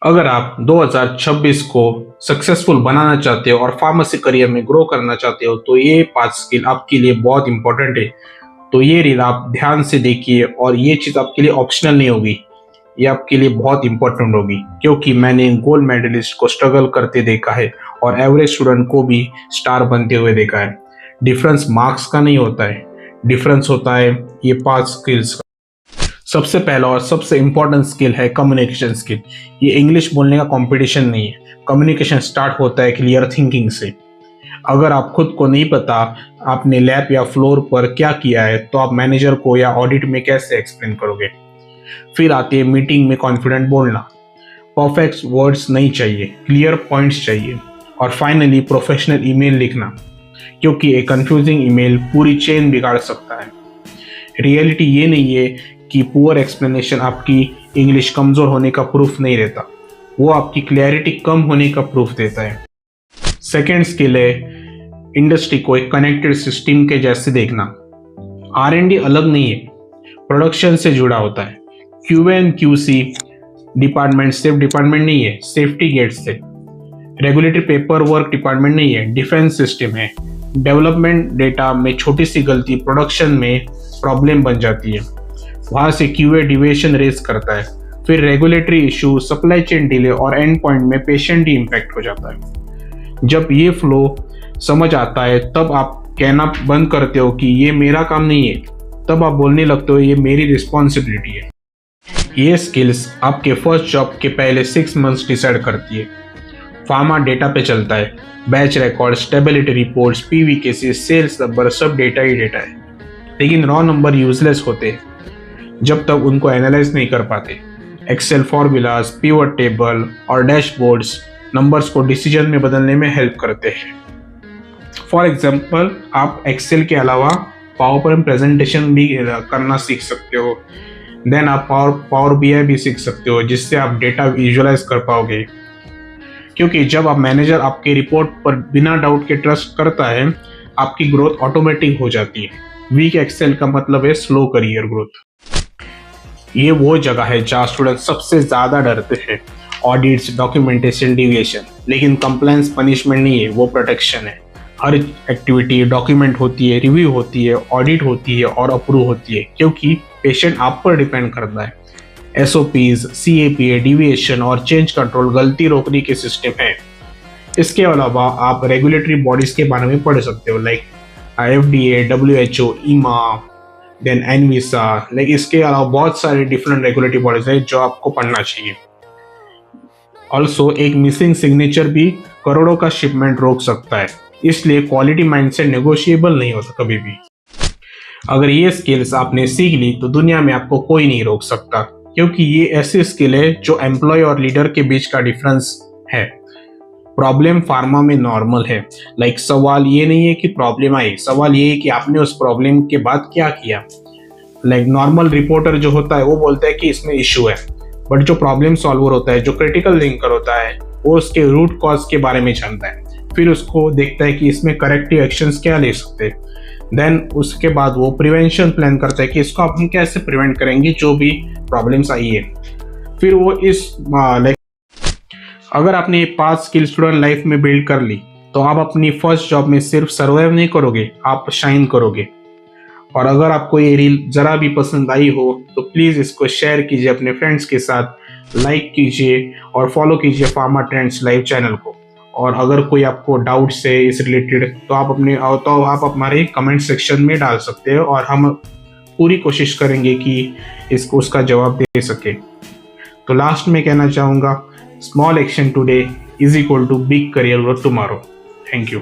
अगर आप 2026 को सक्सेसफुल बनाना चाहते हो और फार्मेसी करियर में ग्रो करना चाहते हो तो ये 5 स्किल आपके लिए बहुत इंपॉर्टेंट है। तो ये रील आप ध्यान से देखिए और ये चीज़ आपके लिए ऑप्शनल नहीं होगी, ये आपके लिए बहुत इंपॉर्टेंट होगी, क्योंकि मैंने गोल्ड मेडलिस्ट को स्ट्रगल करते देखा है और एवरेज स्टूडेंट को भी स्टार बनते हुए देखा है। डिफरेंस मार्क्स का नहीं होता है, डिफरेंस होता है ये 5 स्किल्स का। सबसे पहला और सबसे इम्पोर्टेंट स्किल है कम्युनिकेशन स्किल। ये इंग्लिश बोलने का कंपटीशन नहीं है, कम्युनिकेशन स्टार्ट होता है क्लियर थिंकिंग से। अगर आप खुद को नहीं पता आपने लैब या फ्लोर पर क्या किया है तो आप मैनेजर को या ऑडिट में कैसे एक्सप्लेन करोगे। फिर आती है मीटिंग में कॉन्फिडेंट बोलना। परफेक्ट वर्ड्स नहीं चाहिए, क्लियर पॉइंट्स चाहिए। और फाइनली प्रोफेशनल ईमेल लिखना, क्योंकि एक कंफ्यूजिंग ईमेल पूरी चेन बिगाड़ सकता है। रियलिटी ये नहीं है कि पुअर एक्सप्लेनेशन आपकी इंग्लिश कमज़ोर होने का प्रूफ नहीं रहता, वो आपकी क्लैरिटी कम होने का प्रूफ देता है। सेकेंड स्किल है इंडस्ट्री को एक कनेक्टेड सिस्टम के जैसे देखना। R&D अलग नहीं है, प्रोडक्शन से जुड़ा होता है। QA एंड QC डिपार्टमेंट सिर्फ डिपार्टमेंट नहीं है, सेफ्टी गेट्स से। रेगुलेटरी पेपर वर्क डिपार्टमेंट नहीं है, डिफेंस सिस्टम है। डेवलपमेंट डेटा में छोटी सी गलती प्रोडक्शन में प्रॉब्लम बन जाती है, वहाँ से QA डिविएशन रेज करता है। फिर regulatory issue, supply chain delay और एंड पॉइंट में पेशेंट ही इम्पैक्ट हो जाता है। जब ये फ्लो समझ आता है तब आप कहना बंद करते हो कि ये मेरा काम नहीं है, तब आप बोलने लगते हो ये मेरी रिस्पॉन्सिबिलिटी है। ये स्किल्स आपके फर्स्ट जॉब के पहले 6 मंथ्स डिसाइड करती है। फार्मा डेटा पे चलता है, batch record, stability reports, PV cases, sales number, सब डेटा ही डेटा है। लेकिन रॉ नंबर यूजलेस होते हैं जब तक उनको एनालाइज नहीं कर पाते। एक्सेल फॉर्मूलाज, पिवट टेबल और डैशबोर्ड्स नंबर्स को डिसीजन में बदलने में हेल्प करते हैं। फॉर एग्जांपल, आप एक्सेल के अलावा पावर पॉइंट प्रेजेंटेशन भी करना सीख सकते हो। देन आप पावर BI भी सीख सकते हो, जिससे आप डेटा विजुअलाइज कर पाओगे। क्योंकि जब आप मैनेजर आपके रिपोर्ट पर बिना डाउट के ट्रस्ट करता है, आपकी ग्रोथ ऑटोमेटिक हो जाती है। वीक एक्सेल का मतलब है स्लो करियर ग्रोथ। ये वो जगह है जहाँ स्टूडेंट सबसे ज़्यादा डरते हैं। Audits, documentation, deviation. लेकिन कंप्लायंस पनिशमेंट नहीं है, वो प्रोटेक्शन है। हर एक्टिविटी डॉक्यूमेंट होती है, रिव्यू होती है, ऑडिट होती है और अप्रूव होती है, क्योंकि पेशेंट आप पर डिपेंड करता है। SOPs, CAPA, डिविएशन और चेंज कंट्रोल गलती रोकने के सिस्टम है। इसके अलावा आप रेगुलेटरी बॉडीज के बारे में पढ़ सकते हो, like FDA, WHO, EMA, then ANVISA। Like इसके अलावा बहुत सारे डिफरेंट रेगुलेटरी बॉडीज है जो आपको पढ़ना चाहिए। ऑल्सो एक मिसिंग सिग्नेचर भी करोड़ों का शिपमेंट रोक सकता है, इसलिए क्वालिटी माइंडसेट नेगोशिएबल नहीं होता कभी भी। अगर ये स्किल्स आपने सीख ली तो दुनिया में आपको कोई नहीं रोक सकता, क्योंकि ये ऐसी स्किल है जो एम्प्लॉय और लीडर के बीच का डिफरेंस है। प्रॉब्लम फार्मा में नॉर्मल है। लाइक सवाल ये नहीं है कि प्रॉब्लम आई, सवाल ये है कि आपने उस प्रॉब्लम के बाद क्या किया। लाइक नॉर्मल रिपोर्टर जो होता है वो बोलता है कि इसमें इशू है, बट जो प्रॉब्लम सॉल्वर होता है, जो क्रिटिकल थिंकर होता है, वो उसके रूट कॉज के बारे में जानता है। फिर उसको देखता है कि इसमें करेक्टिव एक्शंस क्या ले सकते हैं। देन उसके बाद वो प्रिवेंशन प्लान करता है कि इसको हम कैसे प्रिवेंट करेंगे जो भी प्रॉब्लम्स आई है। फिर वो इस अगर आपने ये 5 स्किल स्टूडेंट लाइफ में बिल्ड कर ली तो आप अपनी फर्स्ट जॉब में सिर्फ सर्वाइव नहीं करोगे, आप शाइन करोगे। और अगर आपको ये रील जरा भी पसंद आई हो तो प्लीज़ इसको शेयर कीजिए अपने फ्रेंड्स के साथ, लाइक कीजिए और फॉलो कीजिए फार्मा ट्रेंड्स लाइव चैनल को। और अगर कोई आपको डाउट्स है इस रिलेटेड तो आप हमारे कमेंट सेक्शन में डाल सकते हो और हम पूरी कोशिश करेंगे कि इसको उसका जवाब दे सके। तो लास्ट में कहना चाहूँगा, small action today is equal to big career tomorrow. Thank you.